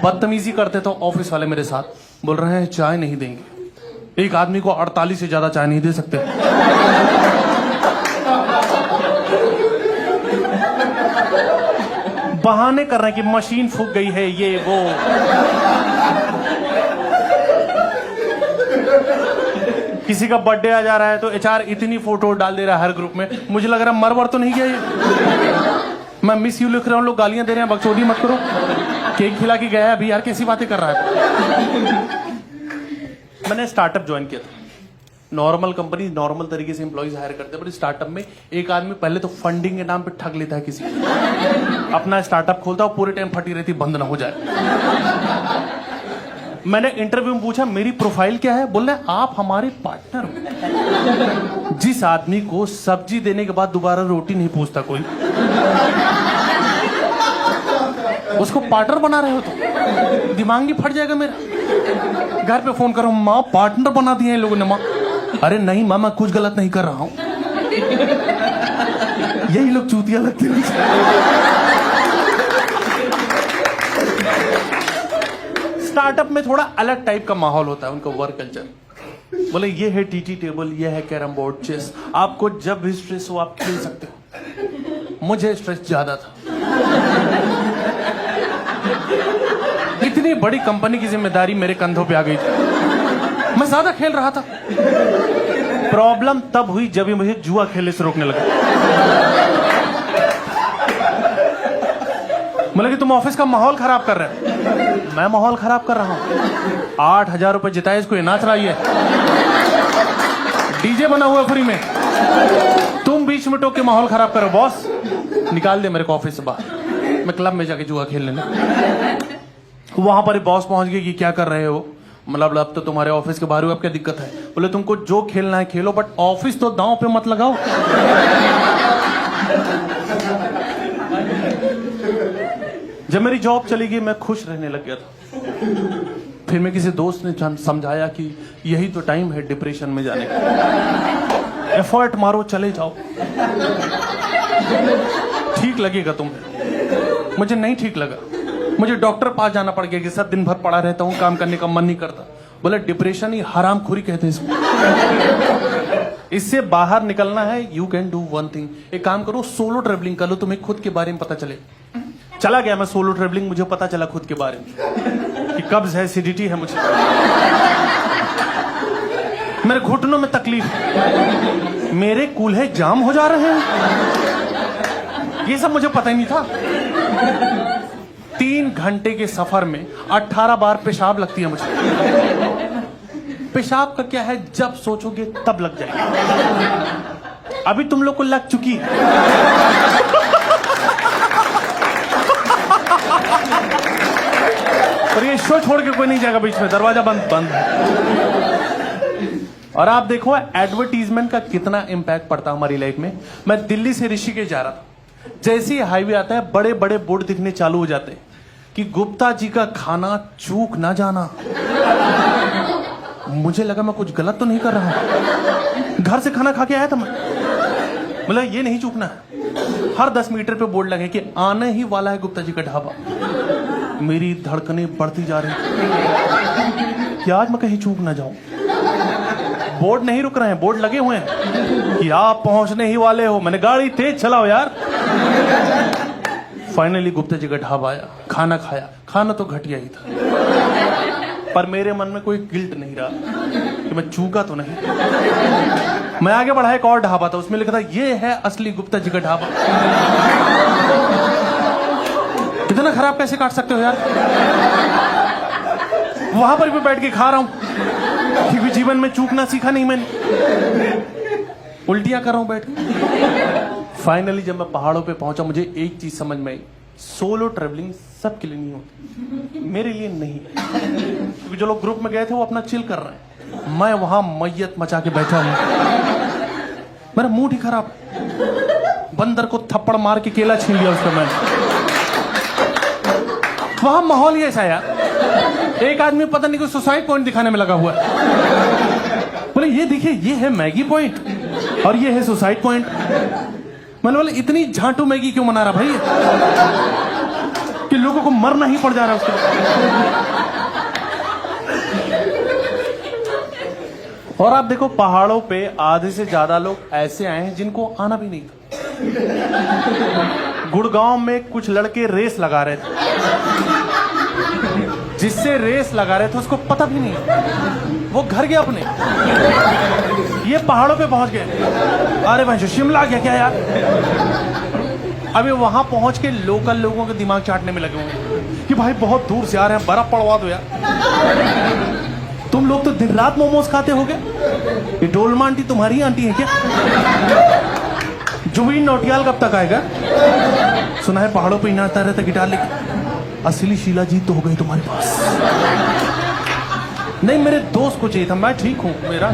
बदतमीजी करते तो ऑफिस वाले मेरे साथ बोल रहे हैं चाय नहीं देंगे। एक आदमी को 48 से ज्यादा चाय नहीं दे सकते। बहाने कर रहे हैं कि मशीन फूक गई है, ये वो। किसी का बर्थडे आ जा रहा है तो एचआर इतनी फोटो डाल दे रहा है हर ग्रुप में, मुझे लग रहा है मरवर तो नहीं गया ये। मैं मिस यू लिख रहा हूँ, लोग गालियां दे रहे हैं, बकचोदी मत करो। केक खिला के गया है अभी, यार कैसी बातें कर रहा है। मैंने स्टार्टअप ज्वाइन किया था। नॉर्मल कंपनी नॉर्मल तरीके से एम्प्लॉइज हायर करते हैं, पर स्टार्टअप में एक आदमी पहले तो फंडिंग के नाम पे ठग लेता है किसी, अपना स्टार्टअप खोलता है, पूरे टाइम फटी रहती, बंद ना हो जाए। मैंने इंटरव्यू में पूछा मेरी प्रोफाइल क्या है, बोल रहे आप हमारे पार्टनर हो। जिस आदमी को सब्जी देने के बाद दोबारा रोटी नहीं पूछता कोई, उसको पार्टनर बना रहे हो तो दिमाग नहीं फट जाएगा मेरा। घर पे फोन करो, माँ पार्टनर बना दिए इन लोगों ने। माँ अरे नहीं माँ, मैं कुछ गलत नहीं कर रहा हूं। यही लोग चूतिया लगते हैं। स्टार्टअप में थोड़ा अलग टाइप का माहौल होता है, उनका वर्क कल्चर। बोले ये है टीटी टेबल, ये है कैरम बोर्ड, चेस, आपको जब भी स्ट्रेस हो आप खेल सकते हो। मुझे स्ट्रेस ज्यादा था। इतनी बड़ी कंपनी की जिम्मेदारी मेरे कंधों पे आ गई थी, मैं ज्यादा खेल रहा था। प्रॉब्लम तब हुई जब ही मुझे जुआ खेलने से रोकने लगा। बोले कि तुम ऑफिस का माहौल खराब कर रहे हो। मैं माहौल खराब कर रहा हूं? 8,000 रुपए जिताए, इसको ये नाच रही है, डीजे बना हुआ फ्री में, तुम बीच में टोक के माहौल खराब करो। बॉस निकाल दे मेरे को ऑफिस से बाहर, मैं क्लब में जाके जुआ खेलने लगा। वहां पर बॉस पहुंच गए कि क्या कर रहे हो, मतलब अब तो तुम्हारे ऑफिस के बाहर हो, अब क्या दिक्कत है। बोले तुमको जो खेलना है खेलो, बट ऑफिस तो दांव पे मत लगाओ। जब मेरी जॉब चली गई मैं खुश रहने लग गया था। फिर मैं किसी दोस्त ने समझाया कि यही तो टाइम है डिप्रेशन में जाने का, एफर्ट मारो, चले जाओ, ठीक लगेगा तुम्हें। मुझे नहीं ठीक लगा, मुझे डॉक्टर पास जाना पड़ गया कि सर दिन भर पड़ा रहता हूं, काम करने का मन नहीं करता। बोले डिप्रेशन ही हरामखोरी कहते हैं इसको। इससे बाहर निकलना है, you can do one thing. एक काम करो, सोलो ट्रेवलिंग कर लो, तुम्हें खुद के बारे में पता चले। चला गया मैं सोलो ट्रेवलिंग, मुझे पता चला खुद के बारे में कि कब्ज है, एसिडिटी है मुझे, मेरे घुटनों में तकलीफ, मेरे कूल्हे जाम हो जा रहे हैं। ये सब मुझे पता ही नहीं था। 3 घंटे के सफर में 18 बार पेशाब लगती है मुझे। पेशाब का क्या है, जब सोचोगे तब लग जाएगी। अभी तुम लोग को लग चुकी है। और ये शो छोड़ के कोई नहीं जाएगा बीच में, दरवाजा बंद बंद। और आप देखो एडवर्टीजमेंट का कितना इंपैक्ट पड़ता है हमारी लाइफ में। मैं दिल्ली से ऋषिकेश जा रहा था, जैसे ही हाईवे आता है बड़े बड़े बोर्ड दिखने चालू हो जाते हैं कि गुप्ता जी का खाना चूक ना जाना। मुझे लगा मैं कुछ गलत तो नहीं कर रहा, घर से खाना खा के आया था मैं। मतलब ये नहीं चूकना है। हर 10 मीटर पे बोर्ड लगे कि आने ही वाला है गुप्ता जी का ढाबा। मेरी धड़कनें बढ़ती जा रही कि आज मैं कहीं चूक ना जाऊं। बोर्ड नहीं रुक रहे हैं, बोर्ड लगे हुए हैं कि आप पहुंचने ही वाले हो। मैंने गाड़ी तेज चलाओ यार। फाइनली गुप्ता जी का ढाबा आया, खाना खाया। खाना तो घटिया ही था, पर मेरे मन में कोई गिल्ट नहीं रहा कि मैं चूका तो नहीं। मैं आगे बढ़ा, एक और ढाबा था, उसमें लिखा था ये है असली गुप्ता जी का ढाबा। इतना खराब कैसे काट सकते हो यार। वहां पर भी बैठ के खा रहा हूं क्योंकि जीवन में चूकना सीखा नहीं मैंने, उल्टियां कर रहा हूं बैठ के। फाइनली जब मैं पहाड़ों पे पहुंचा, मुझे एक चीज समझ में आई, सोलो ट्रेवलिंग सबके लिए नहीं होती, मेरे लिए नहीं है। क्योंकि जो लोग ग्रुप में गए थे वो अपना चिल कर रहे हैं, मैं वहां मैयत मचा के बैठा हूं। मेरा मूड ही खराब, बंदर को थप्पड़ मार के केला छीन लिया उसका मैंने। वहां माहौल ही ऐसा यार, एक आदमी पता नहीं कोई सुसाइड पॉइंट दिखाने में लगा हुआ है। बोले ये देखिए, ये है मैगी पॉइंट और ये है सुसाइड पॉइंट। मैंने बोले इतनी झांटू मैगी क्यों मना रहा भाई, कि लोगों को मरना ही पड़ जा रहा है उसके। और आप देखो पहाड़ों पे आधे से ज्यादा लोग ऐसे आए हैं जिनको आना भी नहीं था। गुड़गांव में कुछ लड़के रेस लगा रहे थे, जिससे रेस लगा रहे थे उसको पता भी नहीं, वो घर गया अपने, ये पहाड़ों पे पहुंच गए। अरे भाई शिमला गया क्या यार। अभी वहां पहुंच के लोकल लोगों के दिमाग चाटने में लगे होंगे कि भाई बहुत दूर से आ रहे हैं, बर्फ पड़वा दो यार। तुम लोग तो दिन रात मोमोज खाते होगे। ये डोलमा आंटी तुम्हारी आंटी है क्या? जुबीन नौटियाल कब तक आएगा? सुना है पहाड़ों पे ही नाचता रहता गिटार लेके। असली शीला जीत तो हो गई तुम्हारे पास। नहीं, मेरे दोस्त को चाहिए था, मैं ठीक हूं मेरा।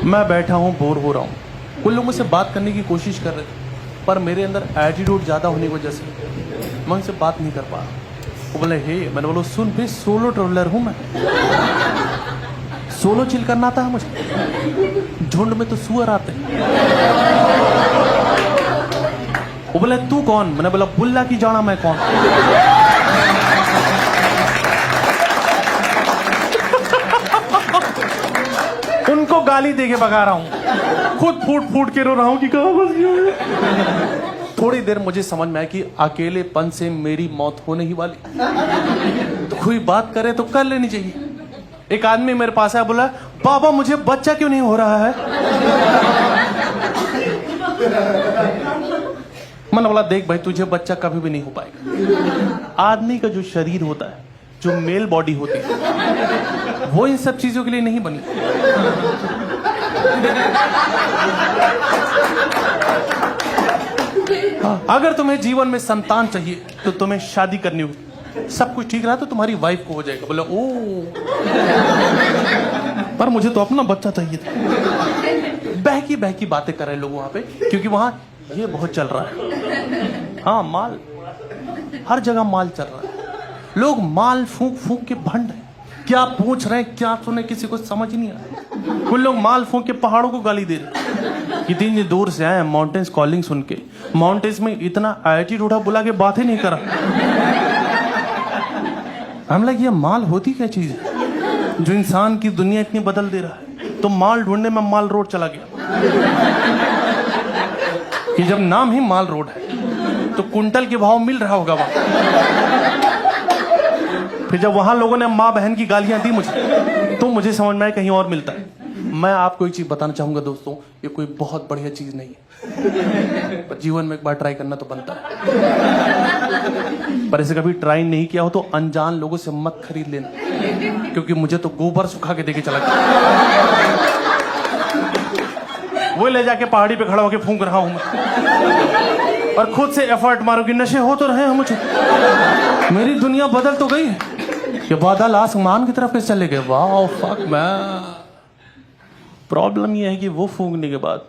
मैं बैठा हूं, बोर हो रहा हूं। कुछ लोग मुझसे बात करने की कोशिश कर रहे थे, पर मेरे अंदर एटीट्यूड ज्यादा होने की वजह से मैं उनसे बात नहीं कर पा रहा। वो बोले हे, मैंने बोला सुन भाई, सोलो ट्रैवलर हूं मैं, सोलो चिल करना आता है मुझे, झुंड में तो सुअर आते हैं। वो बोले तू कौन? मैंने बोला बुल्ला की जाना मैं कौन। उनको गाली देके भगा रहा हूं, खुद फूट फूट के रो रहा हूं कि कहां फंस गया। थोड़ी देर मुझे समझ में आया कि अकेलेपन से मेरी मौत होने ही वाली, तो कोई बात करे तो कर लेनी चाहिए। एक आदमी मेरे पास आया, बोला बाबा मुझे बच्चा क्यों नहीं हो रहा है? मैंने बोला देख भाई, तुझे बच्चा कभी भी नहीं हो पाएगा। आदमी का जो शरीर होता है, जो मेल बॉडी होती है, वो इन सब चीजों के लिए नहीं बनी। अगर तुम्हें जीवन में संतान चाहिए तो तुम्हें शादी करनी होगी। सब कुछ ठीक रहा तो तुम्हारी वाइफ को हो जाएगा। बोला ओ, पर मुझे तो अपना बच्चा चाहिए था। बहकी बहकी बातें कर रहे लोग वहां पे, क्योंकि वहां ये बहुत चल रहा है। हाँ, माल, हर जगह माल चल रहा है। लोग माल फूंक फूंक के भंड हैं। क्या पूछ रहे हैं, क्या सुने, किसी को समझ नहीं आ रहा। कुछ लोग माल फूंक के पहाड़ों को गाली दे रहे। कितनी दूर से आए हैं माउंटेन्स कॉलिंग सुन के। माउंटेन्स में इतना एटीट्यूड उठा, बुला के बात ही नहीं करा। हम लगे ये माल होती क्या चीज है जो इंसान की दुनिया इतनी बदल दे रहा है। तो माल ढूंढने में माल रोड चला गया कि जब नाम ही माल रोड है तो कुंटल के भाव मिल रहा होगा वहां। फिर जब वहां लोगों ने माँ बहन की गालियां दी मुझे, तो मुझे समझ में आया कहीं और मिलता है। मैं आपको एक चीज बताना चाहूंगा दोस्तों, ये कोई बहुत बढ़िया चीज नहीं है, पर जीवन में एक बार ट्राई करना तो बनता है। पर ऐसे कभी ट्राई नहीं किया हो तो अनजान लोगों से मत खरीद लेना, क्योंकि मुझे तो गोबर सुखा के देके चला गया। वो ले जाके पहाड़ी पे खड़ा होके फूंक रहा हूं मैं, और खुद से एफर्ट मारो कि नशे हो तो रहे हैं मुझे। मेरी दुनिया बदल तो गई है। ये बादल आसमान की तरफ कैसे चले गए? वाह फक मैन। प्रॉब्लम ये है कि वो फूंकने के बाद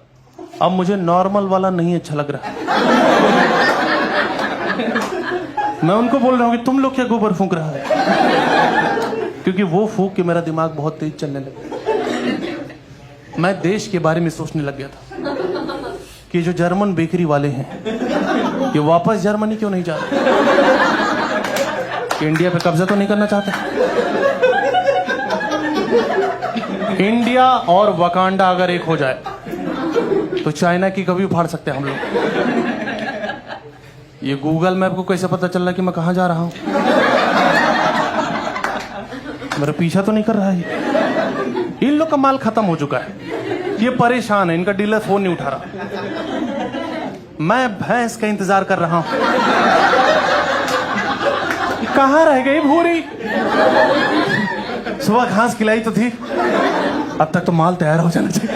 अब मुझे नॉर्मल वाला नहीं अच्छा लग रहा। मैं उनको बोल रहा हूं कि तुम लोग क्या गोबर फूंक रहा है, क्योंकि वो फूंक के मेरा दिमाग बहुत तेज चलने लगा। मैं देश के बारे में सोचने लग गया था कि जो जर्मन बेकरी वाले हैं ये वापस जर्मनी क्यों नहीं जा रहे, इंडिया पे कब्जा तो नहीं करना चाहते। इंडिया और वकांडा अगर एक हो जाए तो चाइना की कभी फाड़ सकते हैं हम लोग। ये गूगल मैप को कैसे पता चल रहा कि मैं कहां जा रहा हूं? मेरा पीछा तो नहीं कर रहा है। इन लोग का माल खत्म हो चुका है, ये परेशान है, इनका डीलर फोन नहीं उठा रहा। मैं भैंस का इंतजार कर रहा हूं, कहां रह गई भूरी? सुबह घास खिलाई तो थी, अब तक तो माल तैयार हो जाना चाहिए।